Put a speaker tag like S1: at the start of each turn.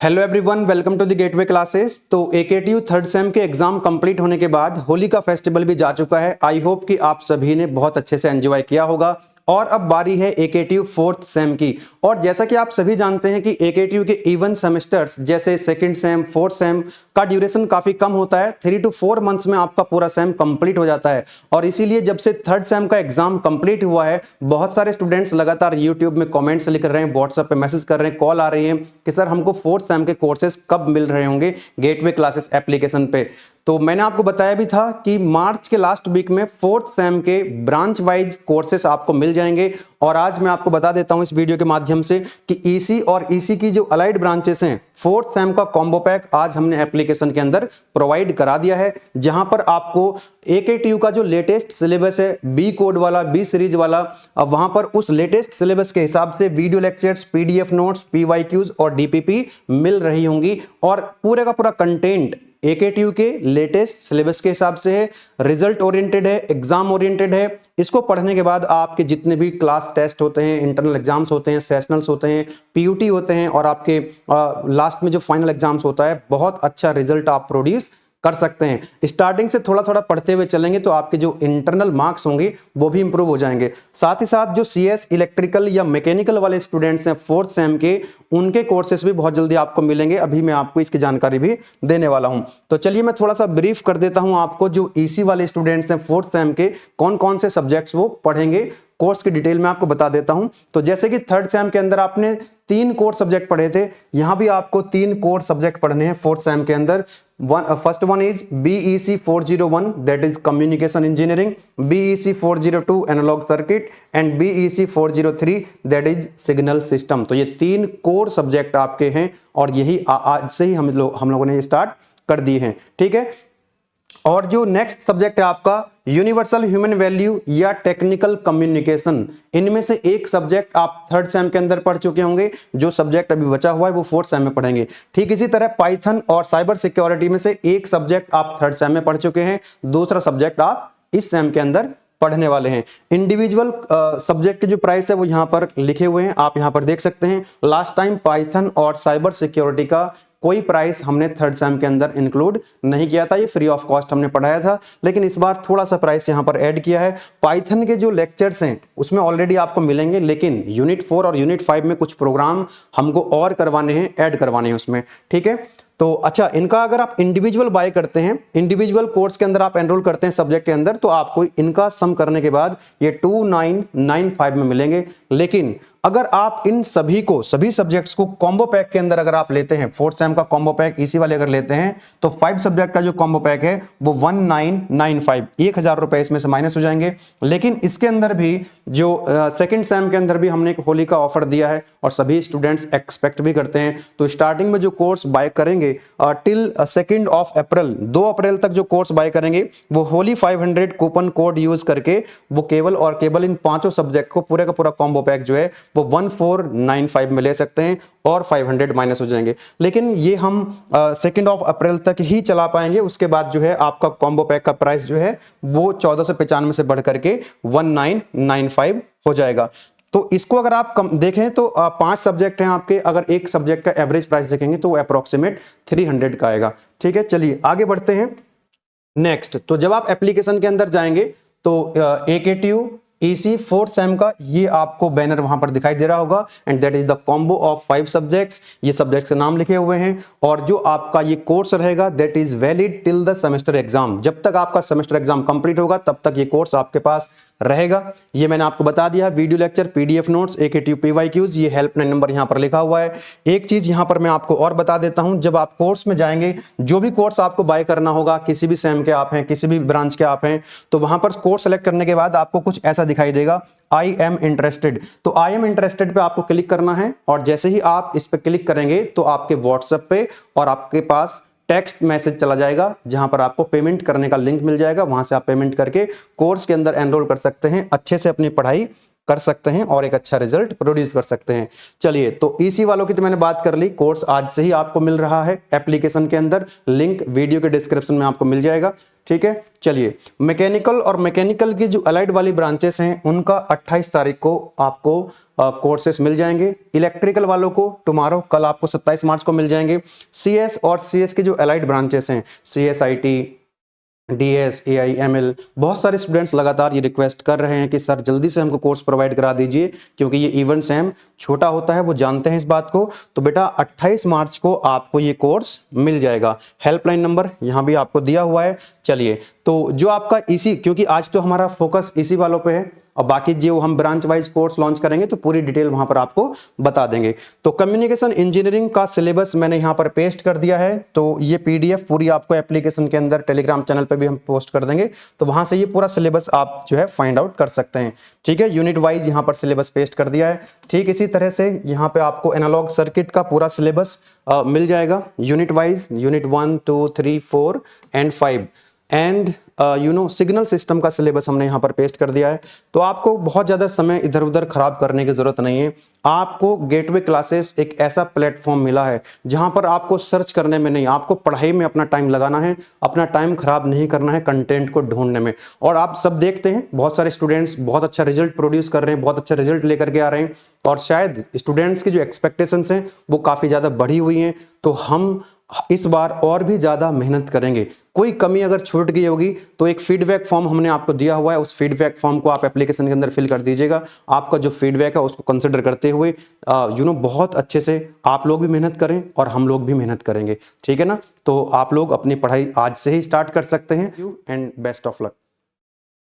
S1: Hello everyone, welcome to the gateway classes. तो AKTU third sem के exam complete होने के बाद होली का फेस्टिवल भी जा चुका है। आई होप कि आप सभी ने बहुत अच्छे से एंजॉय किया होगा और अब बारी है एकेटीयू फोर्थ सेम की। और जैसा कि आप सभी जानते हैं कि एकेटीयू के इवन सेमेस्टर्स जैसे सेकंड सेम, फोर्थ सेम का ड्यूरेशन काफी कम होता है। 3 to 4 मंथ्स में आपका पूरा सेम कंप्लीट हो जाता है। और इसीलिए जब से थर्ड सेम का एग्जाम कंप्लीट हुआ है, बहुत सारे स्टूडेंट्स लगातार यूट्यूब में कमेंट्स लिख रहे हैं, व्हाट्सएप पे मैसेज कर रहे हैं, कॉल आ रही है कि सर हमको फोर्थ सेम के कोर्सेज कब मिल रहे होंगे गेटवे क्लासेस एप्लीकेशन पे। तो मैंने आपको बताया भी था कि मार्च के लास्ट वीक में फोर्थ सेम के ब्रांच वाइज कोर्सेस आपको मिल जाएंगे। और आज मैं आपको बता देता हूं इस वीडियो के माध्यम से कि ईसी और ईसी की जो अलाइड ब्रांचेस हैं, फोर्थ सेम का कॉम्बो पैक आज हमने एप्लीकेशन के अंदर प्रोवाइड करा दिया है, जहां पर आपको एकेटीयू का जो लेटेस्ट सिलेबस है, बी कोड वाला, बी सीरीज वाला, अब वहां पर उस लेटेस्ट सिलेबस के हिसाब से video lectures, PDF notes, PYQs और डीपीपी मिल रही होंगी। और पूरे का पूरा कंटेंट एकेटीयू के लेटेस्ट सिलेबस के हिसाब से है, रिजल्ट ओरिएंटेड है, एग्जाम ओरिएंटेड है। इसको पढ़ने के बाद आपके जितने भी क्लास टेस्ट होते हैं, इंटरनल एग्जाम्स होते हैं, सेशनल्स होते हैं, पीयूटी होते हैं और आपके लास्ट में जो फाइनल एग्जाम्स होता है, बहुत अच्छा रिजल्ट आप प्रोड्यूस कर सकते हैं। स्टार्टिंग से थोड़ा थोड़ा पढ़ते हुए चलेंगे तो आपके जो इंटरनल मार्क्स होंगे वो भी इंप्रूव हो जाएंगे। साथ ही साथ जो सीएस, इलेक्ट्रिकल या मैकेनिकल वाले स्टूडेंट्स हैं फोर्थ सेम के, उनके कोर्सेस भी बहुत जल्दी आपको मिलेंगे। अभी मैं आपको इसकी जानकारी भी देने वाला हूं। तो चलिए मैं थोड़ा सा ब्रीफ कर देता हूं आपको, जो ईसी वाले स्टूडेंट्स हैं फोर्थ सेम के, कौन कौन से सब्जेक्ट्स वो पढ़ेंगे, कोर्स की डिटेल में आपको बता देता हूं। तो जैसे कि थर्ड सेम के अंदर आपने 3 कोर सब्जेक्ट पढ़े थे, यहां भी आपको 3 कोर सब्जेक्ट पढ़ने हैं फोर्थ सेम के अंदर। First one is BEC 401, that is communication engineering, BEC 402 analog circuit and BEC 403 that is signal system. तो ये 3 कोर सब्जेक्ट आपके हैं और यही आज से ही हम लोगों ने स्टार्ट कर दिए हैं, ठीक है। और जो नेक्स्ट सब्जेक्ट है आपका यूनिवर्सल ह्यूमन वैल्यू या टेक्निकल कम्युनिकेशन, इनमें से एक सब्जेक्ट आप थर्ड सेम के अंदर पढ़ चुके होंगे। जो सब्जेक्ट अभी बचा हुआ है वो फोर्थ सेम में पढ़ेंगे। ठीक इसी तरह पाइथन और साइबर सिक्योरिटी में से एक सब्जेक्ट आप थर्ड सेम में पढ़ चुके हैं, दूसरा सब्जेक्ट आप इस सेम के अंदर पढ़ने वाले हैं। इंडिविजुअल सब्जेक्ट की जो प्राइस है वो यहां पर लिखे हुए हैं, आप यहां पर देख सकते हैं। लास्ट टाइम पाइथन और साइबर सिक्योरिटी का कोई प्राइस हमने थर्ड सेम के अंदर इंक्लूड नहीं किया था, ये फ्री ऑफ कॉस्ट हमने पढ़ाया था, लेकिन इस बार थोड़ा सा प्राइस यहां पर ऐड किया है। पाइथन के जो लेक्चर्स हैं उसमें ऑलरेडी आपको मिलेंगे, लेकिन यूनिट 4 और यूनिट 5 में कुछ प्रोग्राम हमको और करवाने हैं, ऐड करवाने हैं उसमें, ठीक है। तो अच्छा, इनका अगर आप इंडिविजुअल बाय करते हैं, इंडिविजुअल कोर्स के अंदर आप एनरोल करते हैं सब्जेक्ट के अंदर, तो आपको इनका सम करने के बाद ये 2995 में मिलेंगे। लेकिन अगर आप इन सभी सब्जेक्ट्स को कॉम्बो पैक के अंदर अगर आप लेते हैं, फोर्थ सेम का कॉम्बो पैक इसी वाले अगर लेते हैं, तो 5 सब्जेक्ट का जो कॉम्बो पैक है वो 1995, 1000 रुपए इसमें से माइनस हो जाएंगे। लेकिन इसके अंदर भी जो सेकंड सेम के अंदर भी हमने एक होली का ऑफर दिया है और सभी स्टूडेंट्स एक्सपेक्ट भी करते हैं। तो स्टार्टिंग में जो कोर्स बाय करेंगे टिल 2 अप्रैल, 2 अप्रैल तक जो कोर्स बाय करेंगे वो होली 500 कूपन कोड यूज करके वो केवल और केवल इन 5 सब्जेक्ट को पूरे का पूरा कॉम्बो पैक जो है वो 1495 में ले सकते हैं और 500 माइनस हो जाएंगे। लेकिन ये हम 2 अप्रैल तक ही चला पाएंगे, उसके बाद जो है आपका कॉम्बो पैक का प्राइस जो है वो 1495 से बढ़ करके 1995 हो जाएगा। तो इसको अगर आप देखें तो 5 सब्जेक्ट हैं आपके, अगर एक सब्जेक्ट का एवरेज प्राइस देखेंगे तो वो अप्रोक्सीमेट 300 का आएगा, ठीक है। चलिए आगे बढ़ते हैं नेक्स्ट। तो जब आप एप्लीकेशन के अंदर जाएंगे तो एकेटीयू ईसी फोर्थ सेम का ये आपको बैनर वहां पर दिखाई दे रहा होगा, and that is the combo of 5 subjects. ये सब्जेक्ट्स के नाम लिखे हुए हैं और जो आपका ये कोर्स रहेगा that is valid till the semester exam. जब तक आपका सेमेस्टर एग्जाम कंप्लीट होगा तब तक ये कोर्स आपके पास रहेगा। ये मैंने आपको बता दिया। Video lecture, PDF notes, AKTU PYQs, ये हेल्पलाइन नंबर यहां पर लिखा हुआ है। एक चीज यहां पर मैं आपको और बता देता हूं, जब आप कोर्स में जाएंगे, जो भी कोर्स आपको बाय करना होगा, किसी भी सेम के आप हैं, किसी भी ब्रांच के आप हैं, तो वहां पर कोर्स सेलेक्ट करने के बाद आपको कुछ ऐसा दिखाई देगा, आई एम इंटरेस्टेड। तो आई एम इंटरेस्टेड पे आपको क्लिक करना है और जैसे ही आप इस पे क्लिक करेंगे तो आपके व्हाट्सएप पे और आपके पास टेक्स्ट मैसेज चला जाएगा, जहां पर आपको पेमेंट करने का लिंक मिल जाएगा। वहां से आप पेमेंट करके कोर्स के अंदर एनरोल कर सकते हैं, अच्छे से अपनी पढ़ाई कर सकते हैं और एक अच्छा रिजल्ट प्रोड्यूस कर सकते हैं। चलिए, तो ईसी वालों की तो मैंने बात कर ली। कोर्स आज से ही आपको मिल रहा है एप्लीकेशन के अंदर, लिंक वीडियो के डिस्क्रिप्शन में आपको मिल जाएगा। ठीक है। चलिए, मैकेनिकल और मैकेनिकल की जो अलाइड वाली ब्रांचेस हैं उनका 28 तारीख को आपको कोर्सेस मिल जाएंगे। इलेक्ट्रिकल वालों को टुमारो, कल आपको 27 मार्च को मिल जाएंगे। सीएस और सीएस की जो अलाइड ब्रांचेस हैं, CS IT, DS, AI, ML, बहुत सारे स्टूडेंट्स लगातार ये रिक्वेस्ट कर रहे हैं कि सर जल्दी से हमको कोर्स प्रोवाइड करा दीजिए, क्योंकि ये इवेंट सेम छोटा होता है, वो जानते हैं इस बात को। तो बेटा 28 मार्च को आपको ये कोर्स मिल जाएगा। हेल्पलाइन नंबर यहाँ भी आपको दिया हुआ है। चलिए, तो जो आपका इसी, क्योंकि आज तो हमारा फोकस इसी वालों पे है और बाकी जो हम ब्रांच वाइज कोर्स लॉन्च करेंगे तो पूरी डिटेल वहां पर आपको बता देंगे। तो कम्युनिकेशन इंजीनियरिंग का सिलेबस मैंने यहां पर पेस्ट कर दिया है, तो ये पीडीएफ पूरी आपको एप्लीकेशन के अंदर टेलीग्राम चैनल पे भी हम पोस्ट कर देंगे, तो वहां से ये पूरा सिलेबस आप जो है फाइंड आउट कर सकते हैं। ठीक है, यूनिट वाइज यहाँ पर सिलेबस पेस्ट कर दिया है। ठीक इसी तरह से यहाँ पे आपको एनालॉग सर्किट का पूरा सिलेबस मिल जाएगा unit wise, unit 1, 2, 3, 4 and 5 and signal system का सिलेबस हमने यहाँ पर पेस्ट कर दिया है। तो आपको बहुत ज़्यादा समय इधर उधर खराब करने की ज़रूरत नहीं है। आपको गेटवे क्लासेस एक ऐसा प्लेटफॉर्म मिला है जहाँ पर आपको सर्च करने में नहीं, आपको पढ़ाई में अपना टाइम लगाना है, अपना टाइम खराब नहीं करना है कंटेंट को ढूंढने में। और आप सब देखते हैं बहुत सारे स्टूडेंट्स बहुत अच्छा रिजल्ट प्रोड्यूस कर रहे हैं, बहुत अच्छा रिजल्ट लेकर के आ रहे हैं, और शायद स्टूडेंट्स की जो एक्सपेक्टेशंस हैं वो काफ़ी ज़्यादा बढ़ी हुई हैं। तो हम इस बार और भी ज़्यादा मेहनत करेंगे। कोई कमी अगर छूट गई होगी तो एक फीडबैक फॉर्म हमने आपको दिया हुआ है, उस फीडबैक फॉर्म को आप एप्लीकेशन के अंदर फिल कर दीजिएगा। आपका जो फीडबैक है उसको कंसिडर करते हुए बहुत अच्छे से आप लोग भी मेहनत करें और हम लोग भी मेहनत करेंगे। ठीक है ना, तो आप लोग अपनी पढ़ाई आज से ही स्टार्ट कर सकते हैं। And best of luck.